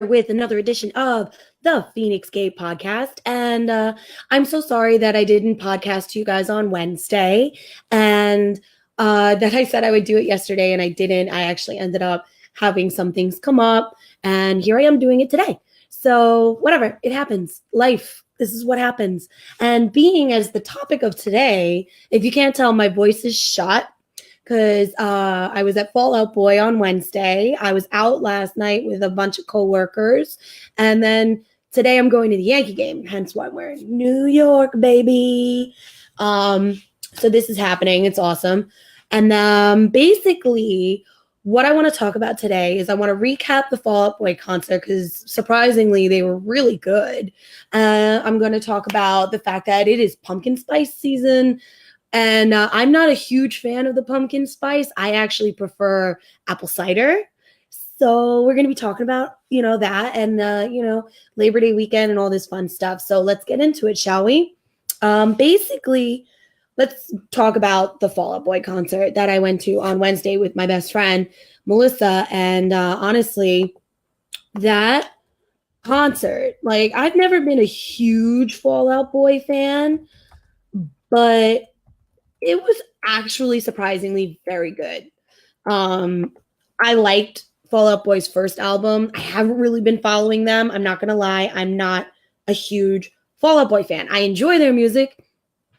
with another edition of the Phoenix Gay podcast. And I'm so sorry that I didn't podcast to you guys on Wednesday and that I said I would do it yesterday and I didn't. I actually ended up having some things come up and here I am doing it today. So, whatever, it happens. Life. This is what happens. And being as the topic of today, if you can't tell, my voice is shot because I was at Fall Out Boy on Wednesday. I was out last night with a bunch of coworkers. And then today I'm going to the Yankee game, hence why I'm wearing New York, baby. So this is happening. It's awesome. And basically, what I want to talk about today is I want to recap the Fall Out Boy concert because surprisingly, they were really good. I'm going to talk about the fact that it is pumpkin spice season. And I'm not a huge fan of the pumpkin spice. I actually prefer apple cider. So we're going to be talking about, that and, Labor Day weekend and all this fun stuff. So let's get into it, shall we? Basically, let's talk about the Fall Out Boy concert that I went to on Wednesday with my best friend, Melissa. And honestly, that concert, I've never been a huge Fall Out Boy fan, but it was actually surprisingly very good. I liked Fall Out Boy's first album. I haven't really been following them. I'm not going to lie. I'm not a huge Fall Out Boy fan. I enjoy their music,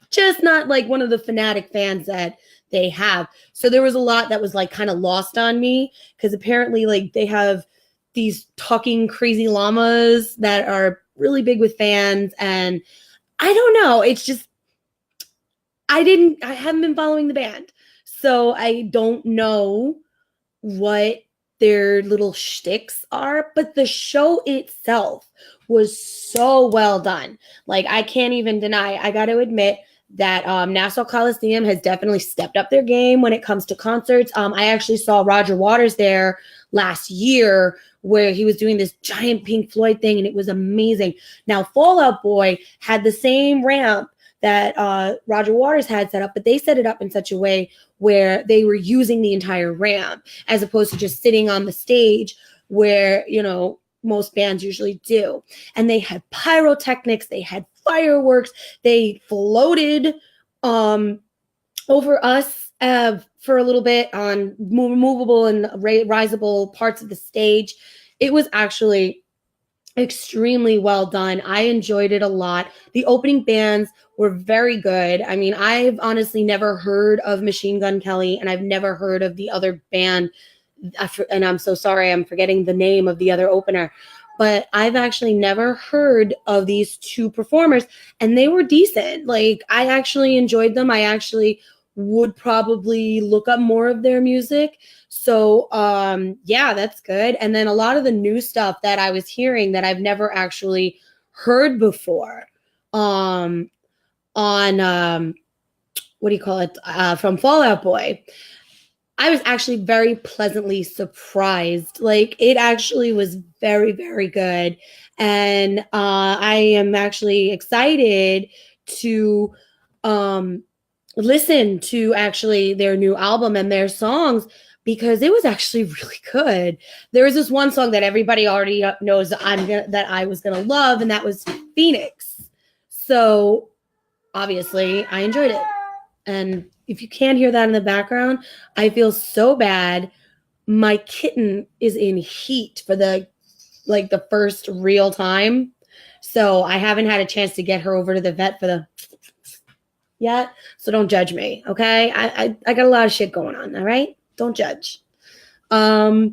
just not like one of the fanatic fans that they have. So there was a lot that was kind of lost on me because apparently they have these talking crazy llamas that are really big with fans. And I don't know. It's just, I haven't been following the band. So I don't know what their little shticks are, but the show itself was so well done. I can't even deny, I got to admit that Nassau Coliseum has definitely stepped up their game when it comes to concerts. I actually saw Roger Waters there last year where he was doing this giant Pink Floyd thing and it was amazing. Now, Fall Out Boy had the same ramp that Roger Waters had set up, but they set it up in such a way where they were using the entire ramp as opposed to just sitting on the stage where, most bands usually do. And they had pyrotechnics, they had fireworks, they floated over us for a little bit on movable and risable parts of the stage. It was actually extremely well done. I enjoyed it a lot. The opening bands were very good. I mean, I've honestly never heard of Machine Gun Kelly, and I've never heard of the other band. And I'm so sorry, I'm forgetting the name of the other opener. But I've actually never heard of these two performers, and they were decent. I actually enjoyed them. I actually would probably look up more of their music. So, yeah, that's good. And then a lot of the new stuff that I was hearing that I've never actually heard before, on, what do you call it? From Fall Out Boy. I was actually very pleasantly surprised. It actually was very, very good. And, I am actually excited to, listen to actually their new album and their songs because it was actually really good. There was this one song that everybody already knows that I was gonna love, and that was Feinics. So obviously I enjoyed it. And if you can't hear that in the background, I feel so bad. My kitten is in heat for the first real time. So I haven't had a chance to get her over to the vet for the yet. So don't judge me, okay? I got a lot of shit going on, all right? Don't judge. What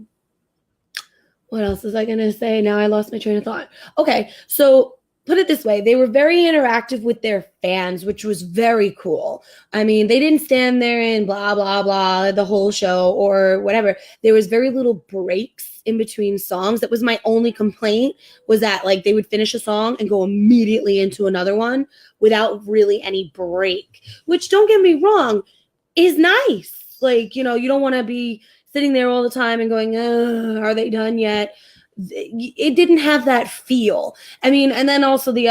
else was I gonna say? Now I lost my train of thought. Okay, so put it this way, they were very interactive with their fans, which was very cool. I mean, they didn't stand there and blah, blah, blah, the whole show or whatever. There was very little breaks in between songs. That was my only complaint, was that they would finish a song and go immediately into another one without really any break, which, don't get me wrong, is nice. You don't want to be sitting there all the time and going, are they done yet? It didn't have that feel. I mean, and then also the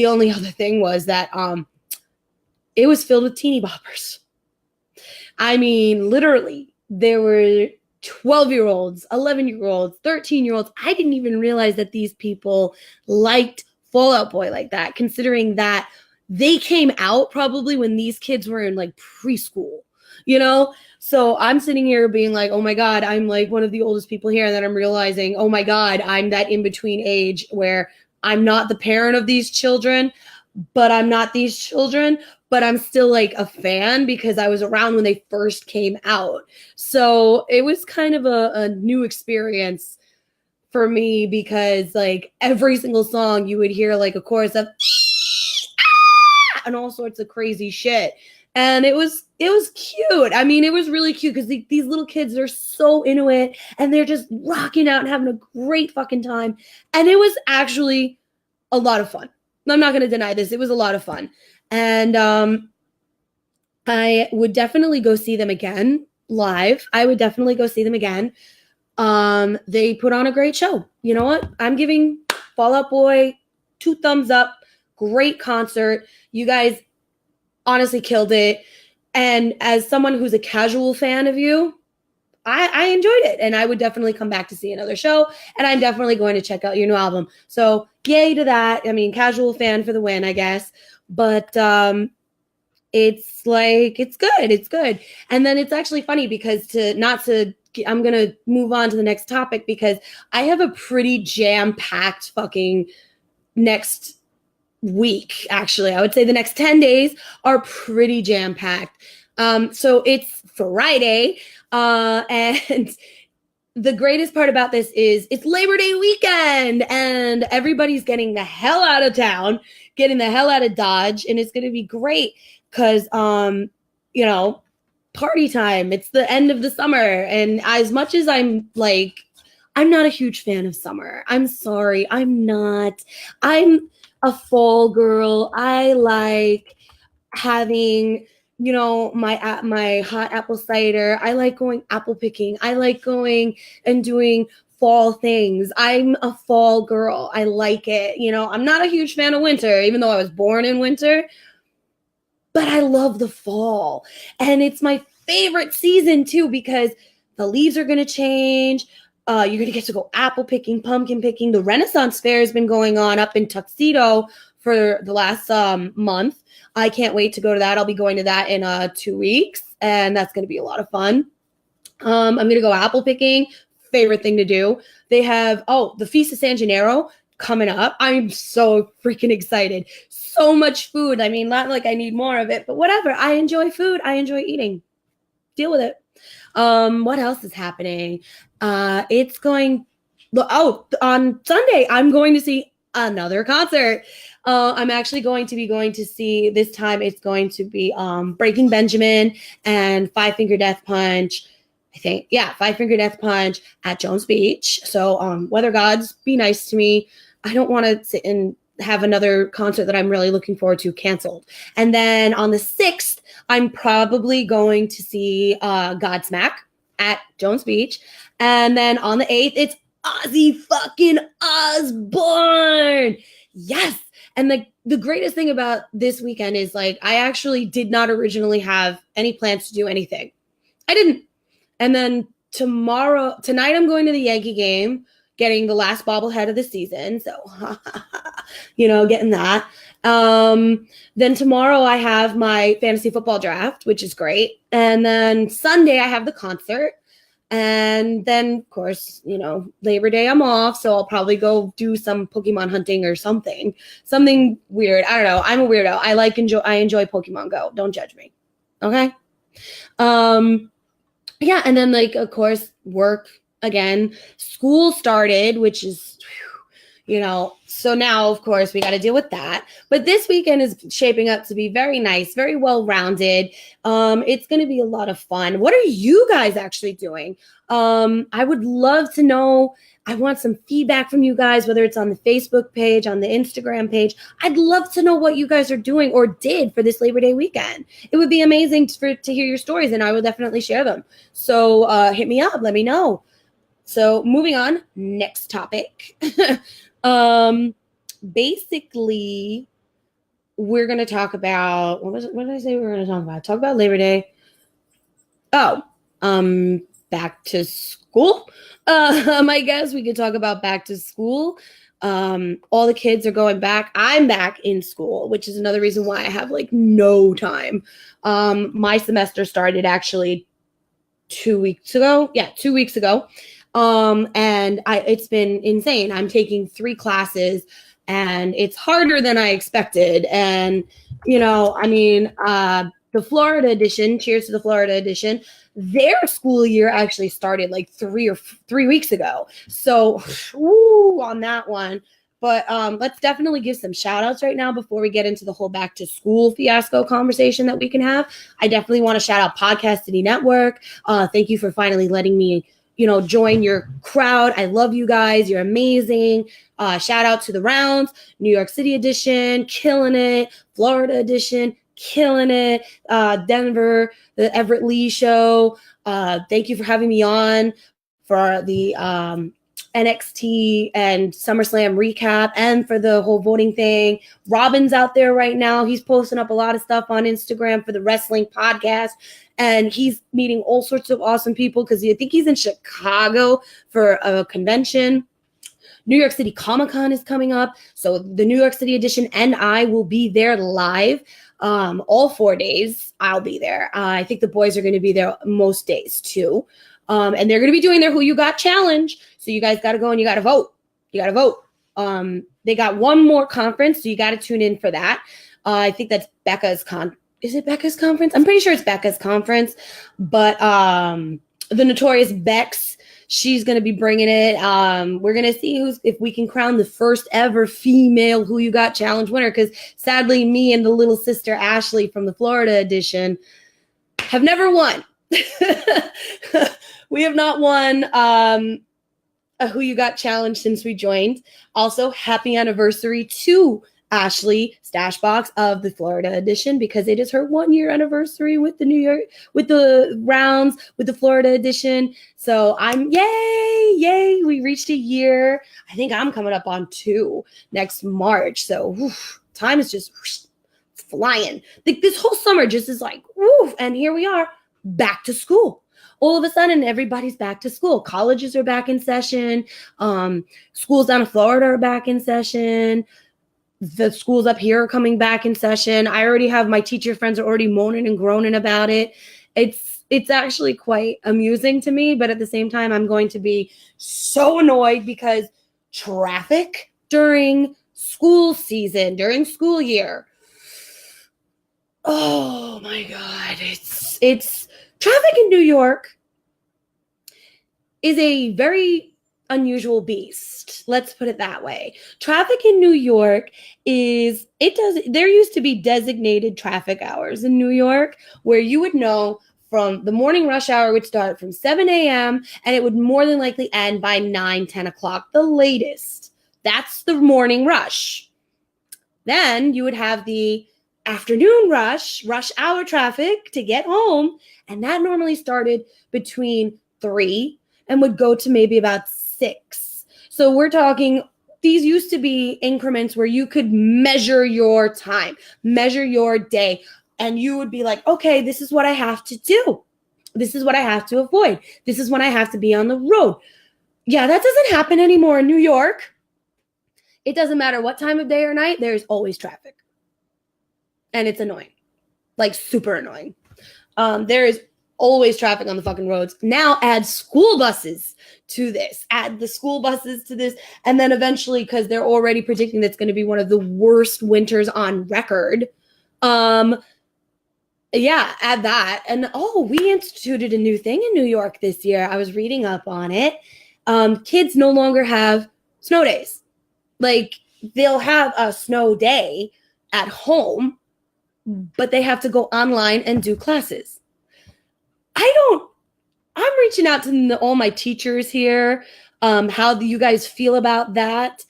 only other thing was that it was filled with teeny boppers. I mean, literally, there were 12-year-olds, 11-year-olds, 13-year-olds. I didn't even realize that these people liked Fall Out Boy like that, considering that they came out probably when these kids were in like preschool, you know? So I'm sitting here being like, oh my God, I'm like one of the oldest people here. And then I'm realizing, oh my God, I'm that in between age where I'm not the parent of these children, but I'm not these children, but I'm still like a fan because I was around when they first came out. So it was kind of a new experience for me because like every single song you would hear like a chorus of and all sorts of crazy shit. And it was cute. I mean, it was really cute because these little kids, they're so into it and they're just rocking out and having a great fucking time. And it was actually a lot of fun. I'm not going to deny this. It was a lot of fun. And I would definitely go see them again live. I would definitely go see them again. They put on a great show. You know what? I'm giving Fall Out Boy 2 thumbs up. Great concert. You guys honestly killed it. And as someone who's a casual fan of you, I enjoyed it. And I would definitely come back to see another show. And I'm definitely going to check out your new album. So yay to that. I mean, casual fan for the win, I guess. But it's like, it's good. It's good. And then it's actually funny because I'm going to move on to the next topic because I have a pretty jam-packed fucking next week. Actually, I would say the next 10 days are pretty jam-packed. So it's Friday. And the greatest part about this is it's Labor Day weekend and everybody's getting the hell out of town, getting the hell out of Dodge. And it's going to be great because, you know, party time. It's the end of the summer. And as much as I'm not a huge fan of summer. I'm sorry. I'm not. I'm a fall girl. I like having, you know, my hot apple cider. I like going apple picking. I like going and doing fall things. I'm a fall girl. I like it. You know, I'm not a huge fan of winter, even though I was born in winter, but I love the fall. And it's my favorite season too, because the leaves are going to change. You're going to get to go apple picking, pumpkin picking. The Renaissance Fair has been going on up in Tuxedo for the last month. I can't wait to go to that. I'll be going to that in 2 weeks, and that's going to be a lot of fun. I'm going to go apple picking. Favorite thing to do. They have, the Feast of San Gennaro coming up. I'm so freaking excited. So much food. I mean, not like I need more of it, but whatever. I enjoy food. I enjoy eating. Deal with it. What else is happening? On Sunday, I'm going to see another concert. I'm actually going to see, this time it's going to be Breaking Benjamin and Five Finger Death Punch. I think, yeah, Five Finger Death Punch at Jones Beach. So weather gods, be nice to me. I don't want to sit and have another concert that I'm really looking forward to canceled. And then on the 6th, I'm probably going to see Godsmack at Jones Beach. And then on the 8th, it's Ozzy fucking Osbourne. Yes. And the greatest thing about this weekend is like, I actually did not originally have any plans to do anything. I didn't. And then tonight I'm going to the Yankee game, getting the last bobblehead of the season. So, you know, getting that. Then tomorrow I have my fantasy football draft, which is great. And then Sunday I have the concert. And then, of course, you know, Labor Day I'm off. So I'll probably go do some Pokemon hunting or something weird. I don't know. I'm a weirdo. I enjoy Pokemon Go. Don't judge me. Okay. Yeah. And then of course, work again. School started, which is, you know, so now, of course, we got to deal with that. But this weekend is shaping up to be very nice, very well-rounded. It's going to be a lot of fun. What are you guys actually doing? I would love to know. I want some feedback from you guys, whether it's on the Facebook page, on the Instagram page. I'd love to know what you guys are doing or did for this Labor Day weekend. It would be amazing to hear your stories, and I will definitely share them. So hit me up. Let me know. So moving on, next topic. Basically, we're going to talk about, what did I say we were going to talk about? Talk about Labor Day. back to school. I guess we could talk about back to school. All the kids are going back. I'm back in school, which is another reason why I have like no time. My semester started actually 2 weeks ago. Yeah, 2 weeks ago. And it's been insane. I'm taking 3 classes and it's harder than I expected. And, the Florida edition, cheers to the Florida edition, their school year actually started like 3 weeks ago. So, on that one. But let's definitely give some shout outs right now before we get into the whole back to school fiasco conversation that we can have. I definitely want to shout out Podcast City Network. Thank you for finally letting me, join your crowd. I love you guys. You're amazing. Shout out to the Rounds, New York City edition, killing it. Florida edition, killing it. Denver, the Everett Lee show. Thank you for having me on for the NXT and SummerSlam recap and for the whole voting thing. Robin's out there right now. He's posting up a lot of stuff on Instagram for the wrestling podcast. And he's meeting all sorts of awesome people because I think he's in Chicago for a convention. New York City Comic-Con is coming up. So the New York City edition and I will be there live. All 4 days I'll be there. I think the boys are going to be there most days too. And they're going to be doing their Who You Got challenge. So you guys got to go and you got to vote. They got one more conference, so you got to tune in for that. I think that's Becca's Is it Becca's conference? I'm pretty sure it's Becca's conference. But the Notorious Bex, she's going to be bringing it. We're going to see if we can crown the first ever female Who You Got challenge winner. Because sadly, me and the little sister Ashley from the Florida edition have never won. We have not won a Who You Got challenge since we joined. Also, happy anniversary to Ashley Stashbox of the Florida edition because it is her 1-year anniversary with the Rounds, with the Florida edition. So I'm yay! We reached a year. I think I'm coming up on 2 next March. So time is just flying. This whole summer just is like and here we are back to school. All of a sudden, everybody's back to school. Colleges are back in session. Schools down in Florida are back in session. The schools up here are coming back in session. I already have my teacher friends are already moaning and groaning about it. It's actually quite amusing to me, but at the same time, I'm going to be so annoyed because traffic during school season, during school year. Oh my God, it's traffic in New York is a very unusual beast. Let's put it that way. Traffic in New York there used to be designated traffic hours in New York where you would know from the morning rush hour would start from 7 a.m. and it would more than likely end by 9, 10 o'clock, the latest. That's the morning rush. Then you would have the afternoon rush hour traffic to get home. And that normally started between 3 and would go to maybe about 6. So we're talking, these used to be increments where you could measure your time, measure your day. And you would be like, okay, this is what I have to do. This is what I have to avoid. This is when I have to be on the road. Yeah, that doesn't happen anymore in New York. It doesn't matter what time of day or night, there's always traffic. And it's annoying, like super annoying. There is always traffic on the fucking roads. Now add school buses to this, add the school buses to this. And then eventually, because they're already predicting that's going to be one of the worst winters on record. Add that. And we instituted a new thing in New York this year. I was reading up on it. Kids no longer have snow days. Like they'll have a snow day at home, but they have to go online and do classes. I'm reaching out to all my teachers here. How do you guys feel about that?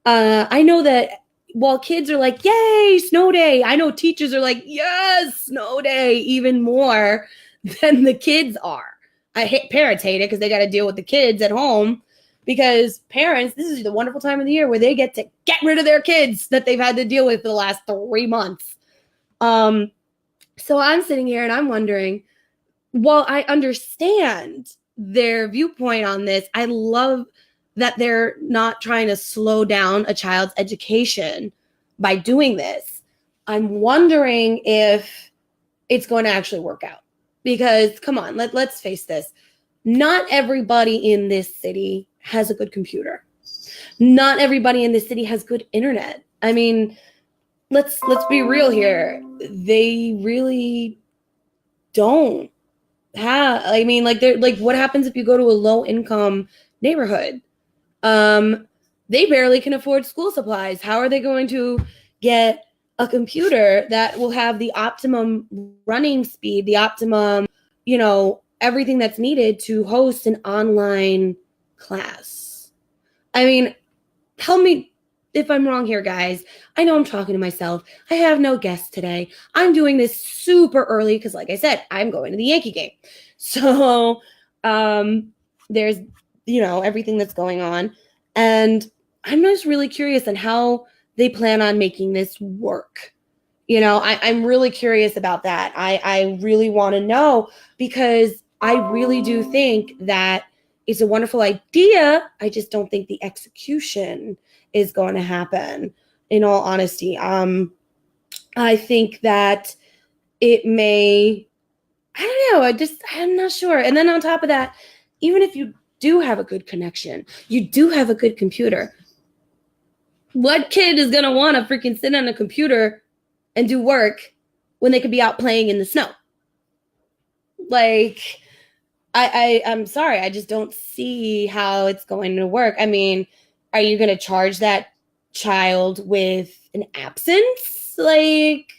I know that while kids are like, yay, snow day, I know teachers are like, yes, snow day, even more than the kids are. Parents hate it because they got to deal with the kids at home because parents, this is the wonderful time of the year where they get to get rid of their kids that they've had to deal with for the last 3 months. So I'm sitting here and I'm wondering, while I understand their viewpoint on this. I love that they're not trying to slow down a child's education by doing this. I'm wondering if it's going to actually work out. Because come on, let's face this. Not everybody in this city has a good computer. Not everybody in this city has good internet. I mean, let's be real here. They really don't have, I mean, like, they're like, what happens if you go to a low income neighborhood? They barely can afford school supplies. How are they going to get a computer that will have the optimum running speed, the optimum, everything that's needed to host an online class? I mean, tell me if I'm wrong here, guys. I know I'm talking to myself. I have no guests today. I'm doing this super early because, like I said, I'm going to the Yankee game. So there's, everything that's going on. And I'm just really curious on how they plan on making this work. I'm really curious about that. I really want to know, because I really do think that it's a wonderful idea. I just don't think the execution is going to happen, in all honesty. I think that it may, I don't know, I'm not sure. And then on top of that, even if you do have a good connection, you do have a good computer, what kid is going to want to freaking sit on a computer and do work when they could be out playing in the snow? Like, I'm sorry, I just don't see how it's going to work. I mean, are you going to charge that child with an absence? Like,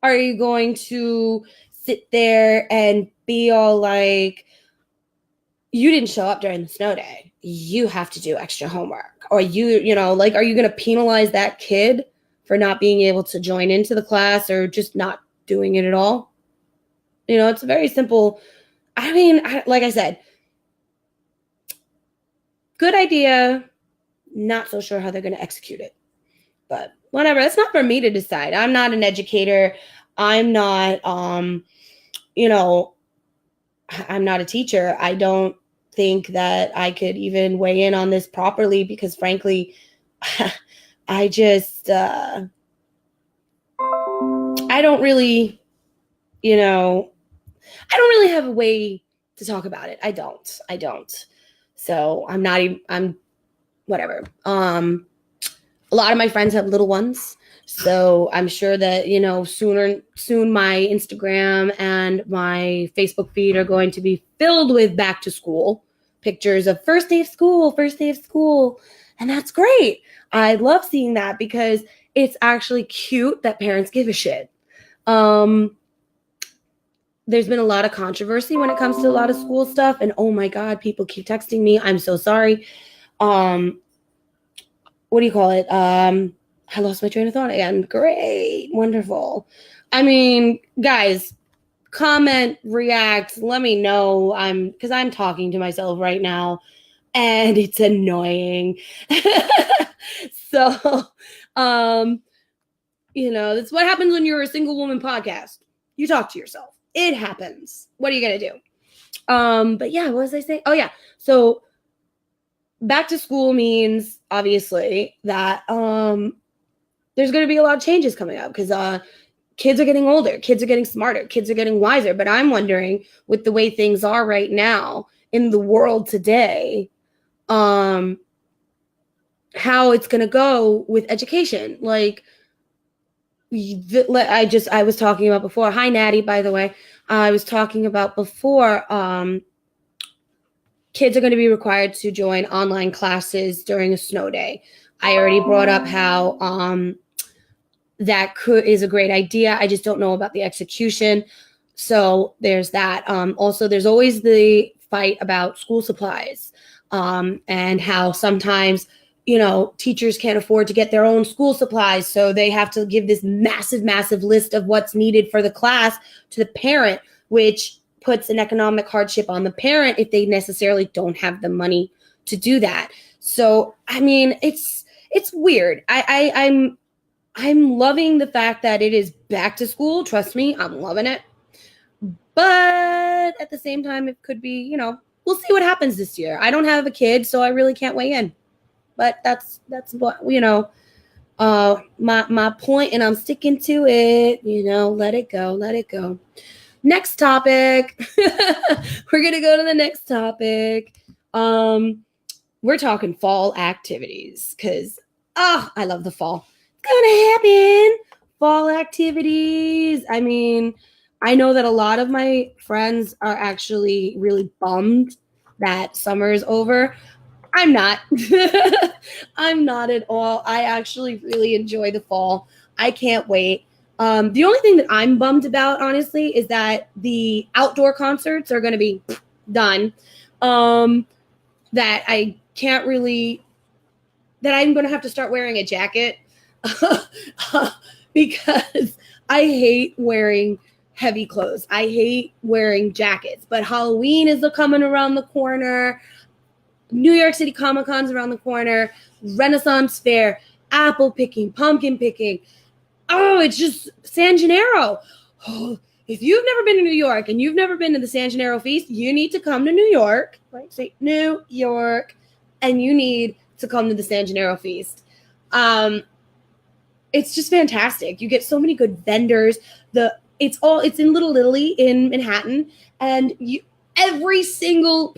are you going to sit there and be all like, you didn't show up during the snow day, you have to do extra homework? Or are you going to penalize that kid for not being able to join into the class, or just not doing it at all? It's a very simple, I mean, like I said, good idea. Not so sure how they're going to execute it. But whatever, that's not for me to decide. I'm not an educator. I'm not, I'm not a teacher. I don't think that I could even weigh in on this properly, because frankly, I just, I don't really, I don't really have a way to talk about it. I don't. So I'm whatever. A lot of my friends have little ones. So I'm sure that, soon my Instagram and my Facebook feed are going to be filled with back to school pictures of first day of school. And that's great. I love seeing that, because it's actually cute that parents give a shit. There's been a lot of controversy when it comes to a lot of school stuff. And oh my God, people keep texting me. I'm so sorry. What do you call it? I lost my train of thought again. Great. Wonderful. I mean, guys, comment, react, let me know. Because I'm talking to myself right now and it's annoying. So, that's what happens when you're a single woman podcast. You talk to yourself. It happens. What are you going to do? But yeah, what was I saying? Oh yeah. So back to school means obviously that, there's going to be a lot of changes coming up, because, kids are getting older, kids are getting smarter, kids are getting wiser. But I'm wondering, with the way things are right now in the world today, how it's going to go with education. Like, I was talking about before. Hi, Natty, by the way. I was talking about before, kids are going to be required to join online classes during a snow day. I already brought up how that is a great idea. I just don't know about the execution. So there's that. Also, there's always the fight about school supplies, and how sometimes, teachers can't afford to get their own school supplies. So they have to give this massive, massive list of what's needed for the class to the parent, which puts an economic hardship on the parent if they necessarily don't have the money to do that. So, I mean, it's weird. I'm loving the fact that it is back to school. Trust me, I'm loving it. But at the same time, it could be, a we'll see what happens this year. I don't have a kid, so I really can't weigh in. But that's what, my point, and I'm sticking to it. Let it go. Next topic. We're gonna go to the next topic. We're talking fall activities because I love the fall. It's gonna happen. Fall activities. I mean, I know that a lot of my friends are actually really bummed that summer is over. I'm not. I'm not at all. I actually really enjoy the fall. I can't wait. The only thing that I'm bummed about, honestly, is that the outdoor concerts are going to be done. That I can't really, that I'm going to have to start wearing a jacket because I hate wearing heavy clothes. I hate wearing jackets, but Halloween is coming around the corner. New York City Comic Con's around the corner, Renaissance Fair, apple picking, pumpkin picking. Oh, it's just San Gennaro. Oh, if you've never been to New York and you've never been to the San Gennaro Feast, you need to come to New York. Right? Say New York, and you need to come to the San Gennaro Feast. It's just fantastic. You get so many good vendors. It's in Little Italy in Manhattan, and every single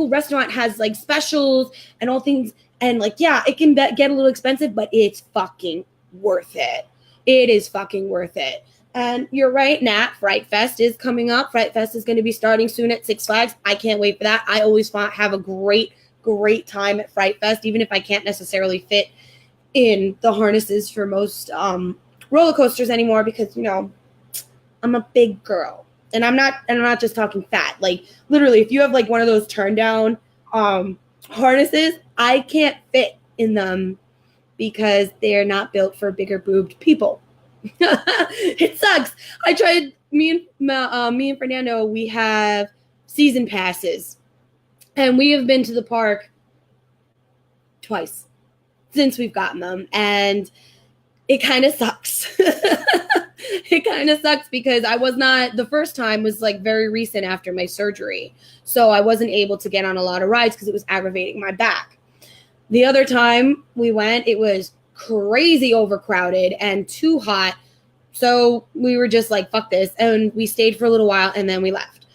restaurant has like specials and all things. And like, yeah, it can get a little expensive, but it's fucking worth it. It is fucking worth it. And you're right, Nat, Fright Fest is coming up. Fright Fest is going to be starting soon at Six Flags. I can't wait for that. I always have a great time at Fright Fest, even if I can't necessarily fit in the harnesses for most roller coasters anymore, because, I'm a big girl. And I'm not just talking fat. Like, literally, if you have like one of those turn down harnesses, I can't fit in them because they're not built for bigger boobed people. It sucks. I tried. Me and Fernando, we have season passes, and we have been to the park twice since we've gotten them, and it kind of sucks. It kind of sucks because the first time was like very recent after my surgery. So I wasn't able to get on a lot of rides because it was aggravating my back. The other time we went, it was crazy overcrowded and too hot. So we were just like, fuck this. And we stayed for a little while and then we left.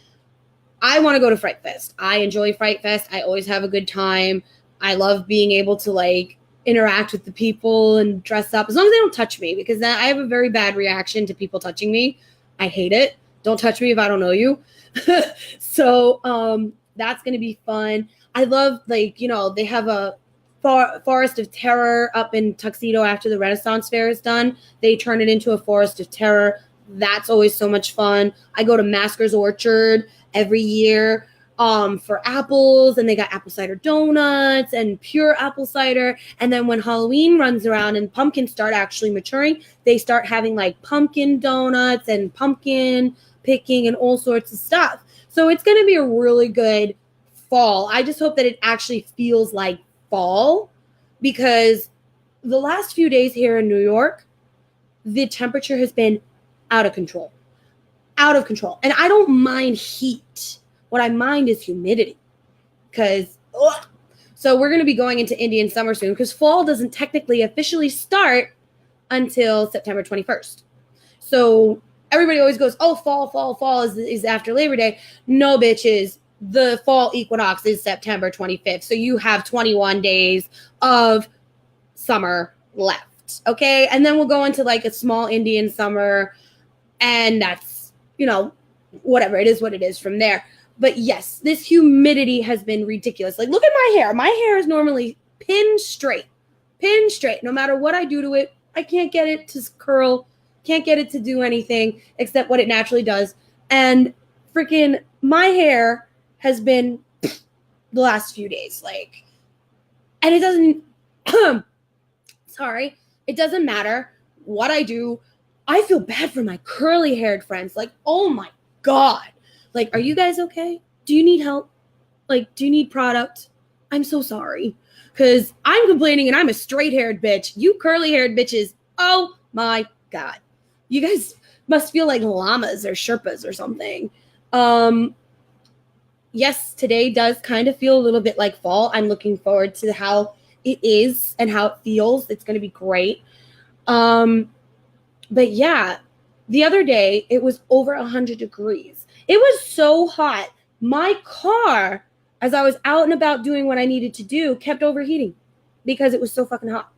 I want to go to Fright Fest. I enjoy Fright Fest. I always have a good time. I love being able to like interact with the people and dress up, as long as they don't touch me, because then I have a very bad reaction to people touching me. I hate it. Don't touch me if I don't know you. So that's going to be fun. I love, like, they have a Forest of Terror up in Tuxedo after the Renaissance Fair is done. They turn it into a Forest of Terror. That's always so much fun. I go to Masker's Orchard every year for apples, and they got apple cider donuts and pure apple cider. And then when Halloween runs around and pumpkins start actually maturing, they start having like pumpkin donuts and pumpkin picking and all sorts of stuff. So it's going to be a really good fall. I just hope that it actually feels like fall, because the last few days here in New York, the temperature has been out of control. And I don't mind heat. What I mind is humidity, so we're going to be going into Indian summer soon, because fall doesn't technically officially start until September 21st. So everybody always goes, oh, fall is after Labor Day. No, bitches. The fall equinox is September 25th. So you have 21 days of summer left. Okay. And then we'll go into like a small Indian summer, and that's, whatever. It is what it is from there. But yes, this humidity has been ridiculous. Like, look at my hair. My hair is normally pin straight. No matter what I do to it, I can't get it to curl, can't get it to do anything except what it naturally does. And freaking my hair has been the last few days. Like, and it doesn't, it doesn't matter what I do. I feel bad for my curly haired friends. Like, oh my God. Like, are you guys okay? Do you need help? Like, do you need product? I'm so sorry. Because I'm complaining and I'm a straight-haired bitch. You curly-haired bitches, oh my God. You guys must feel like llamas or Sherpas or something. yes, today does kind of feel a little bit like fall. I'm looking forward to how it is and how it feels. It's going to be great. But yeah, the other day it was over 100 degrees. It was so hot. My car, as I was out and about doing what I needed to do, kept overheating because it was so fucking hot.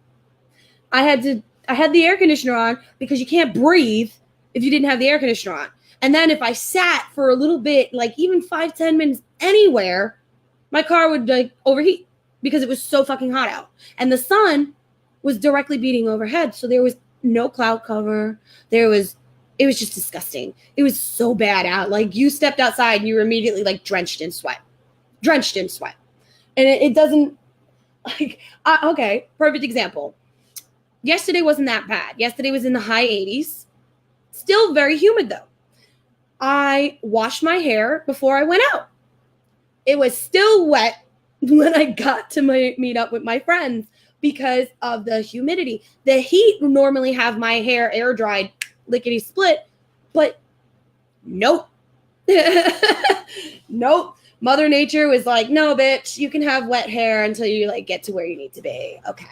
I had the air conditioner on because you can't breathe if you didn't have the air conditioner on. And then if I sat for a little bit, like even 5-10 minutes anywhere, my car would like overheat because it was so fucking hot out. And the sun was directly beating overhead. So there was no cloud cover. It was just disgusting. It was so bad out. Like you stepped outside and you were immediately like drenched in sweat. And it doesn't like, okay, perfect example. Yesterday wasn't that bad. Yesterday was in the high 80s. Still very humid though. I washed my hair before I went out. It was still wet when I got to meet up with my friends because of the humidity. The heat would normally have my hair air dried, lickety split, but nope. Nope. Mother Nature was like, no, bitch, you can have wet hair until you like get to where you need to be. Okay.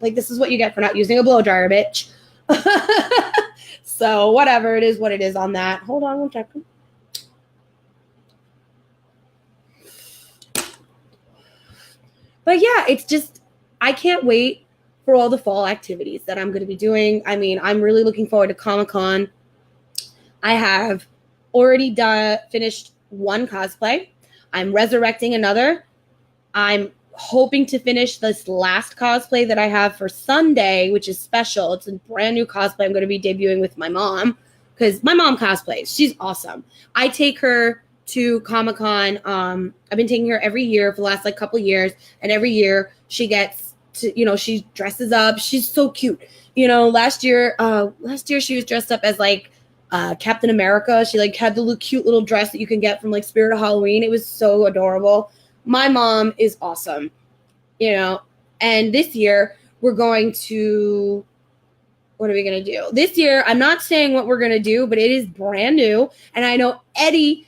Like, this is what you get for not using a blow dryer, bitch. So whatever, it is what it is on that. Hold on 1 second. But yeah, it's just, I can't wait for all the fall activities that I'm going to be doing. I mean, I'm really looking forward to Comic-Con. I have already finished one cosplay. I'm resurrecting another. I'm hoping to finish this last cosplay that I have for Sunday, which is special. It's a brand new cosplay I'm going to be debuting with my mom because my mom cosplays. She's awesome. I take her to Comic-Con. I've been taking her every year for the last like couple years, and every year she gets to, she dresses up. She's so cute. Last year she was dressed up as like Captain America. She like had the cute little dress that you can get from like Spirit of Halloween. It was so adorable. My mom is awesome, and this year we're going to, what are we going to do? This year, I'm not saying what we're going to do, but it is brand new. And I know Eddie,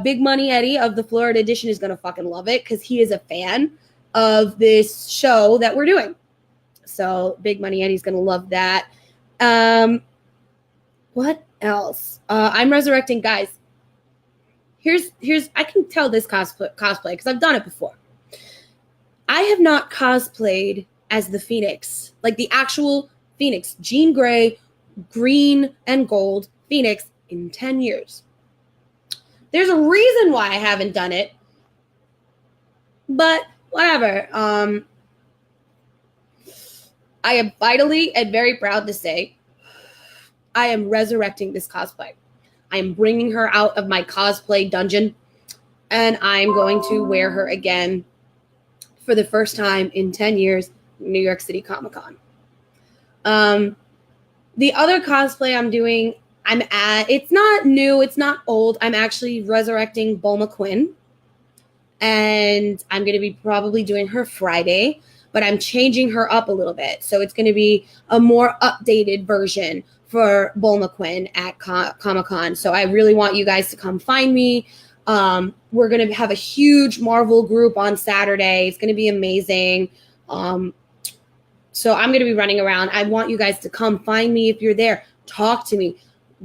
Big Money Eddie of the Florida edition is going to fucking love it because he is a fan of this show that we're doing. So Big Money Eddie's going to love that. What else? I'm resurrecting, guys. Here's I can tell this cosplay because I've done it before. I have not cosplayed as the Phoenix, like the actual Phoenix, Jean Grey, green and gold Phoenix in 10 years. There's a reason why I haven't done it, but whatever. I am vitally and very proud to say I am resurrecting this cosplay. I am bringing her out of my cosplay dungeon, and I'm going to wear her again for the first time in 10 years, New York City Comic-Con. The other cosplay I'm doing, it's not new, it's not old. I'm actually resurrecting Bulma Quinn, and I'm going to be probably doing her Friday, but I'm changing her up a little bit. So it's going to be a more updated version for Bulma Quinn at Comic-Con. So I really want you guys to come find me. We're going to have a huge Marvel group on Saturday. It's going to be amazing. So I'm going to be running around. I want you guys to come find me if you're there. Talk to me.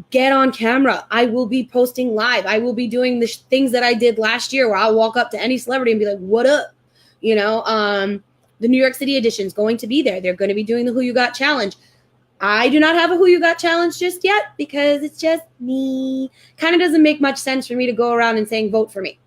Get on camera. I will be posting live. I will be doing the things that I did last year where I'll walk up to any celebrity and be like, what up? The New York City edition is going to be there. They're going to be doing the Who You Got challenge. I do not have a Who You Got challenge just yet because it's just me. Kind of doesn't make much sense for me to go around and saying, vote for me.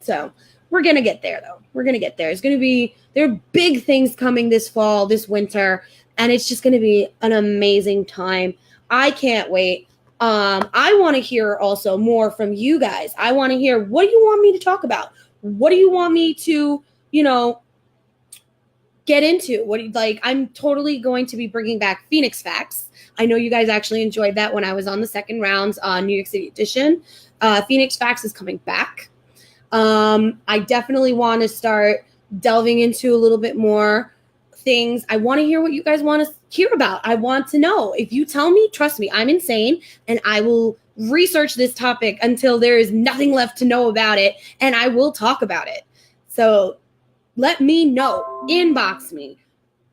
So we're going to get there, though. We're going to get there. There are big things coming this fall, this winter, and it's just going to be an amazing time. I can't wait. I want to hear also more from you guys. I want to hear, what do you want me to talk about? What do you want me to, get into? I'm totally going to be bringing back Phoenix Facts. I know you guys actually enjoyed that when I was on the second rounds on New York City edition. Phoenix Facts is coming back. I definitely want to start delving into a little bit more things. I want to hear what you guys want to hear about. I want to know. If you tell me, trust me, I'm insane, and I will research this topic until there is nothing left to know about it, and I will talk about it. So let me know. Inbox me.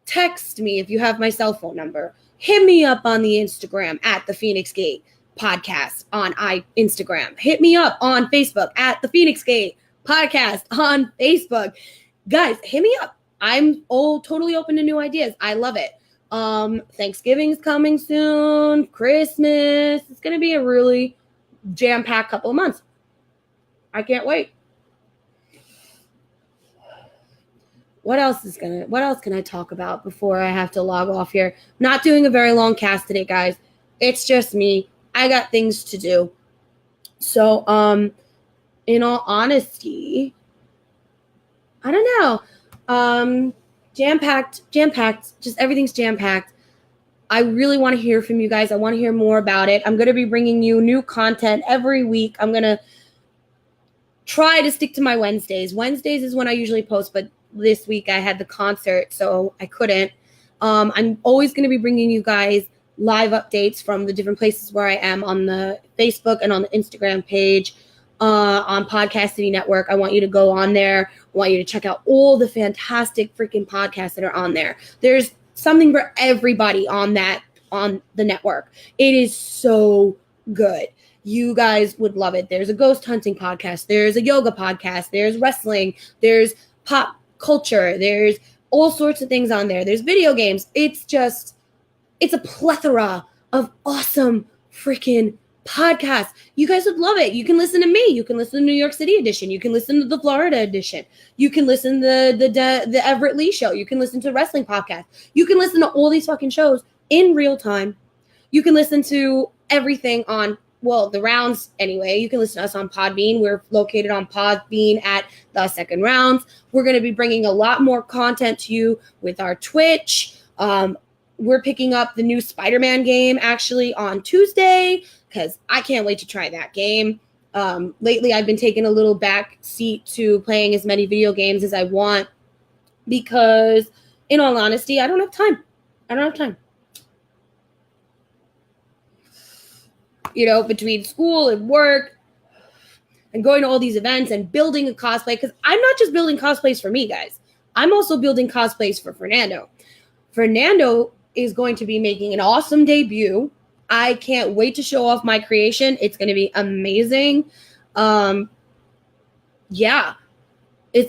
Text me if you have my cell phone number. Hit me up on the Instagram at the Feinics Gate Podcast on Instagram. Hit me up on Facebook at the Feinics Gate Podcast on Facebook. Guys, hit me up. I'm totally open to new ideas. I love it. Thanksgiving's coming soon. Christmas. It's going to be a really jam-packed couple of months. I can't wait. What else can I talk about before I have to log off here? I'm not doing a very long cast today, guys. It's just me. I got things to do. So, in all honesty, I don't know. Jam-packed. Just everything's jam-packed. I really want to hear from you guys. I want to hear more about it. I'm going to be bringing you new content every week. I'm going to try to stick to my Wednesdays. Wednesdays is when I usually post, but this week I had the concert, so I couldn't. I'm always going to be bringing you guys live updates from the different places where I am on the Facebook and on the Instagram page, on Podcast City Network. I want you to go on there. I want you to check out all the fantastic freaking podcasts that are on there. There's something for everybody on the network. It is so good. You guys would love it. There's a ghost hunting podcast. There's a yoga podcast. There's wrestling. There's pop culture. There's all sorts of things on there. There's video games. It's a plethora of awesome freaking podcasts. You guys would love it. You can listen to me. You can listen to New York City edition. You can listen to the Florida edition. You can listen to the Everett Lee show. You can listen to wrestling podcast. You can listen to all these fucking shows in real time. You can listen to everything on the rounds anyway. You can listen to us on Podbean. We're located on Podbean at the Second Rounds. We're going to be bringing a lot more content to you with our Twitch. We're picking up the new Spider-Man game actually on Tuesday because I can't wait to try that game. Lately, I've been taking a little back seat to playing as many video games as I want because, in all honesty, I don't have time. Between school and work and going to all these events and building a cosplay, because I'm not just building cosplays for me, guys. I'm also building cosplays for Fernando. Fernando is going to be making an awesome debut. I can't wait to show off my creation. It's going to be amazing. It's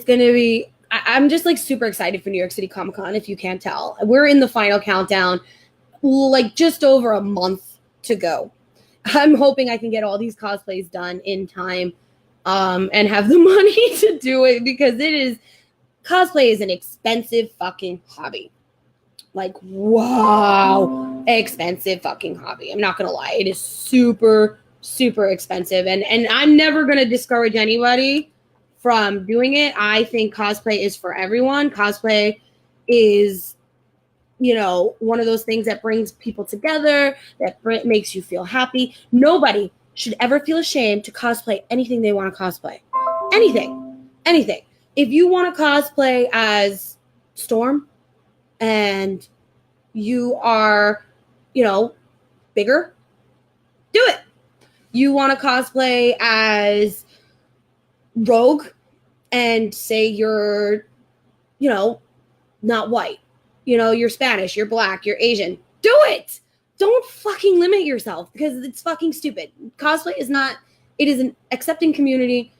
going to be, I'm just super excited for New York City Comic Con, if you can't tell. We're in the final countdown, just over a month to go. I'm hoping I can get all these cosplays done in time and have the money to do it because cosplay is an expensive fucking hobby. Wow, expensive fucking hobby. I'm not going to lie. It is super, super expensive. And I'm never going to discourage anybody from doing it. I think cosplay is for everyone. Cosplay is one of those things that brings people together, that makes you feel happy. Nobody should ever feel ashamed to cosplay anything they want to cosplay. Anything. If you want to cosplay as Storm and you are, bigger, do it. You want to cosplay as Rogue and say you're, not white. You're Spanish, you're Black, you're Asian. Do it! Don't fucking limit yourself because it's fucking stupid. Cosplay is it is an accepting community.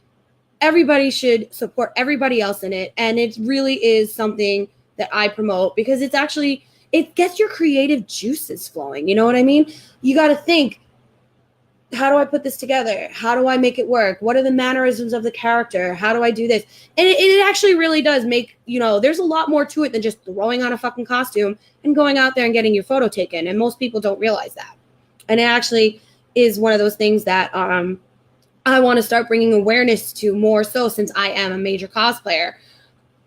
Everybody should support everybody else in it. And it really is something that I promote because it gets your creative juices flowing. You know what I mean? You got to think, how do I put this together? How do I make it work? What are the mannerisms of the character? How do I do this? And it actually really does make, there's a lot more to it than just throwing on a fucking costume and going out there and getting your photo taken. And most people don't realize that. And it actually is one of those things that I want to start bringing awareness to more so since I am a major cosplayer.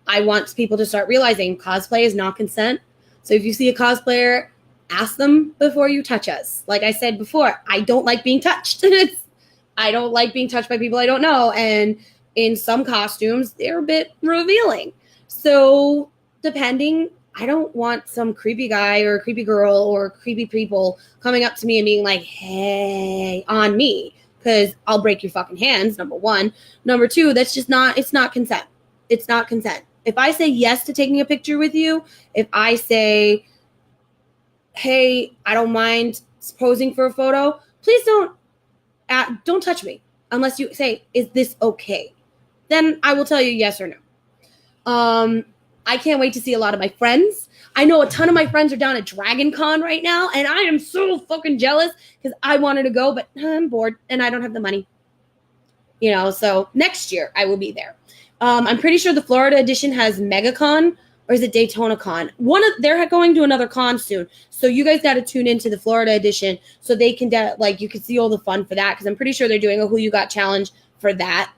I want people to start realizing cosplay is not consent. So if you see a cosplayer, ask them before you touch us. Like I said before, I don't like being touched. I don't like being touched by people I don't know. And in some costumes, they're a bit revealing. So depending I don't want some creepy guy or creepy girl or creepy people coming up to me and being like, hey, on me, because I'll break your fucking hands, number one. Number two, that's just not, it's not consent. It's not consent. If I say yes to taking a picture with you, if I say, hey, I don't mind posing for a photo, please don't touch me unless you say, is this okay? Then I will tell you yes or no. I can't wait to see a lot of my friends. I know a ton of my friends are down at Dragon Con right now, and I am so fucking jealous because I wanted to go, but I'm bored and I don't have the money. So next year I will be there. I'm pretty sure the Florida edition has MegaCon, or is it Daytona Con? They're going to another con soon, so you guys got to tune into the Florida edition so they can you can see all the fun for that, because I'm pretty sure they're doing a Who You Got challenge for that.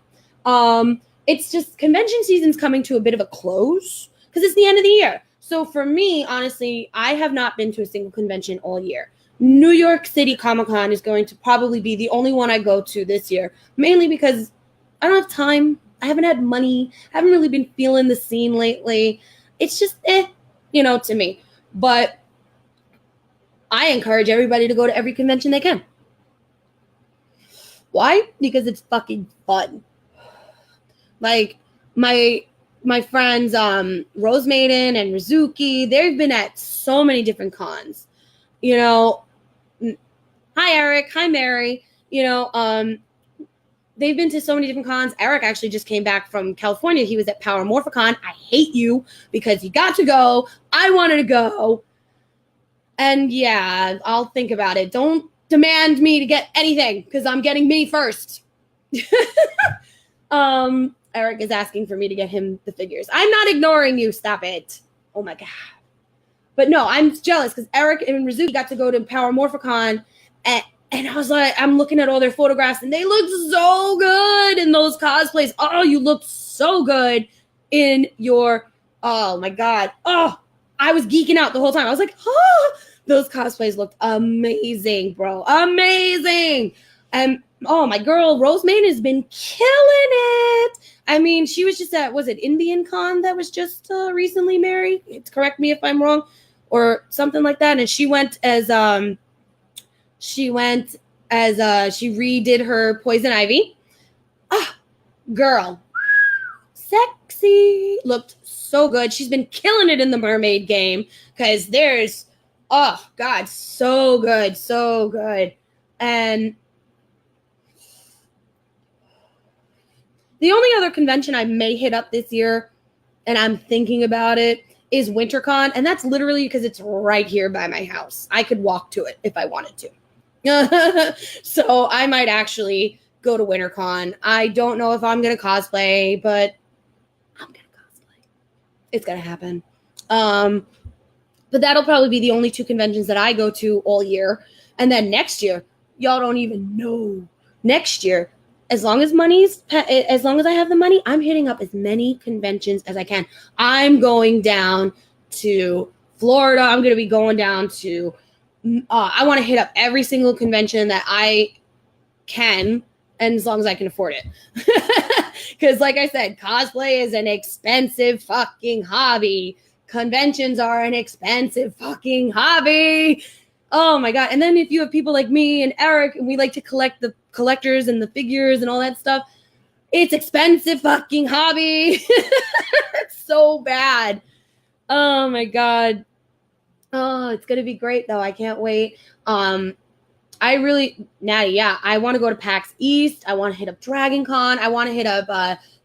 It's just convention season's coming to a bit of a close because it's the end of the year. So for me, honestly, I have not been to a single convention all year. New York City Comic-Con is going to probably be the only one I go to this year, mainly because I don't have time. I haven't had money. I haven't really been feeling the scene lately. It's just, to me. But I encourage everybody to go to every convention they can. Why? Because it's fucking fun. Like my friends, Rose Maiden and Rizuki, they've been at so many different cons. Hi Eric, hi Mary. They've been to so many different cons. Eric actually just came back from California. He was at Power Morphicon. I hate you because you got to go. I wanted to go. And yeah, I'll think about it. Don't demand me to get anything because I'm getting me first. Eric is asking for me to get him the figures. I'm not ignoring you. Stop it. Oh my God. But no, I'm jealous because Eric and Rizuki got to go to Power Morphicon, and I was like, I'm looking at all their photographs and they look so good in those cosplays. Oh, you look so good in your, oh my God. Oh, I was geeking out the whole time. I was like, oh, those cosplays looked amazing, bro. Amazing. And oh, my girl, Rose Maiden has been killing it. I mean, she was just at, was it Indian Con that was just recently, Mary? Correct me if I'm wrong, or something like that. And she went as, she redid her Poison Ivy. Ah, girl. Sexy. Looked so good. She's been killing it in the mermaid game because there's, oh, God, so good. So good. And the only other convention I may hit up this year, and I'm thinking about it, is WinterCon. And that's literally because it's right here by my house. I could walk to it if I wanted to. So I might actually go to WinterCon. I don't know if I'm going to cosplay, but I'm going to cosplay. It's going to happen. But that'll probably be the only two conventions that I go to all year. And then next year, y'all don't even know. Next year, as long as I have the money, I'm hitting up as many conventions as I can. I'm going down to Florida. I'm going to be going down to, I want to hit up every single convention that I can, and as long as I can afford it. Because like I said, cosplay is an expensive fucking hobby. Conventions are an expensive fucking hobby. Oh my God. And then if you have people like me and Eric, and we like to collect the collectors and the figures and all that stuff, it's expensive fucking hobby. It's so bad. Oh my God. Oh, it's going to be great though. I can't wait. I really, Natty, yeah, I want to go to PAX East. I want to hit up Dragon Con. I want to hit up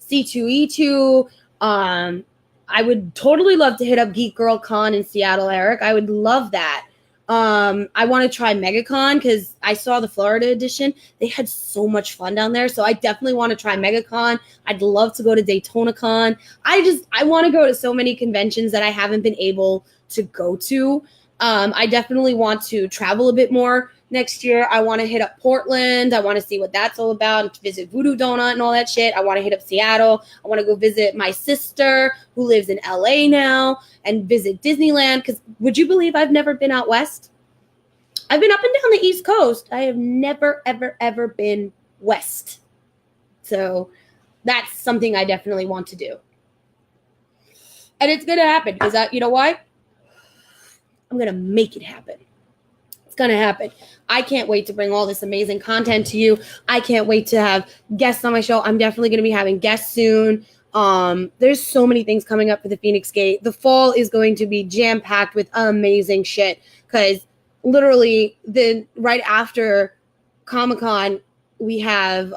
C2E2. I would totally love to hit up Geek Girl Con in Seattle, Eric. I would love that. I want to try MegaCon because I saw the Florida edition. They had so much fun down there. So I definitely want to try MegaCon. I'd love to go to Daytona Con. I want to go to so many conventions that I haven't been able to go to. I definitely want to travel a bit more next year. I want to hit up Portland. I want to see what that's all about, visit Voodoo Donut and all that shit. I want to hit up Seattle. I want to go visit my sister who lives in LA now and visit Disneyland, because would you believe I've never been out west? I've been up and down the East Coast. I have never, ever, ever been west. So that's something I definitely want to do. And it's going to happen because, you know why? I'm going to make it happen. It's going to happen. I can't wait to bring all this amazing content to you. I can't wait to have guests on my show. I'm definitely going to be having guests soon. There's so many things coming up for the Feinics Gate. The fall is going to be jam-packed with amazing shit because literally right after Comic-Con, we have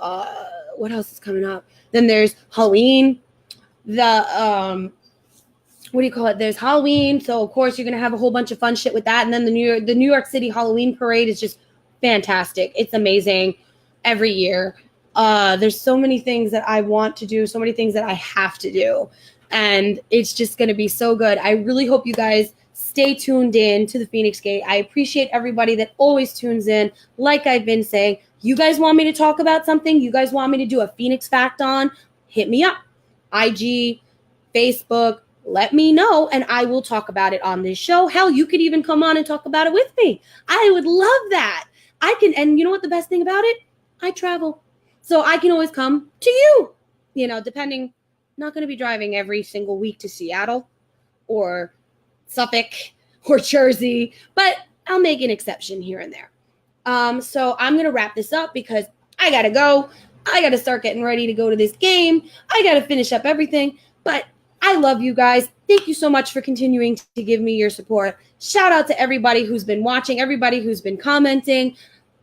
what else is coming up? Then there's Halloween. What do you call it? There's Halloween, so of course you're gonna have a whole bunch of fun shit with that. And then the New York City Halloween parade is just fantastic. It's amazing every year. There's so many things that I want to do, so many things that I have to do, and it's just gonna be so good. I really hope you guys stay tuned in to the Feinics Gate. I appreciate everybody that always tunes in. Like I've been saying, you guys want me to talk about something? You guys want me to do a Feinics fact on? Hit me up. IG, Facebook. Let me know, and I will talk about it on this show. Hell, you could even come on and talk about it with me. I would love that. And you know what the best thing about it? I travel. So I can always come to you. Depending, not going to be driving every single week to Seattle or Suffolk or Jersey, but I'll make an exception here and there. So I'm going to wrap this up because I got to go. I got to start getting ready to go to this game. I got to finish up everything, but I love you guys. Thank you so much for continuing to give me your support. Shout out to everybody who's been watching, everybody who's been commenting.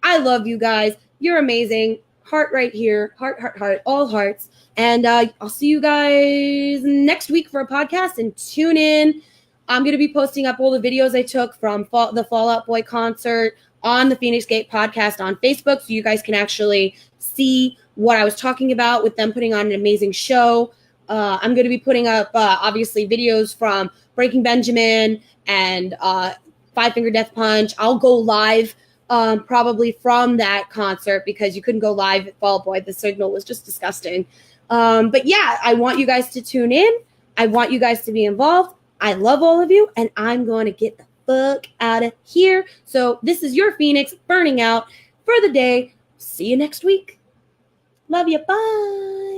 I love you guys. You're amazing. Heart right here. Heart, all hearts. And I'll see you guys next week for a podcast, and tune in. I'm going to be posting up all the videos I took from the Fall Out Boy concert on the Feinics Gate podcast on Facebook, so you guys can actually see what I was talking about with them putting on an amazing show. I'm going to be putting up, obviously, videos from Breaking Benjamin and Five Finger Death Punch. I'll go live probably from that concert because you couldn't go live at Fall Out Boy. The signal was just disgusting. But yeah, I want you guys to tune in. I want you guys to be involved. I love all of you, and I'm going to get the fuck out of here. So this is your Feinics burning out for the day. See you next week. Love you. Bye.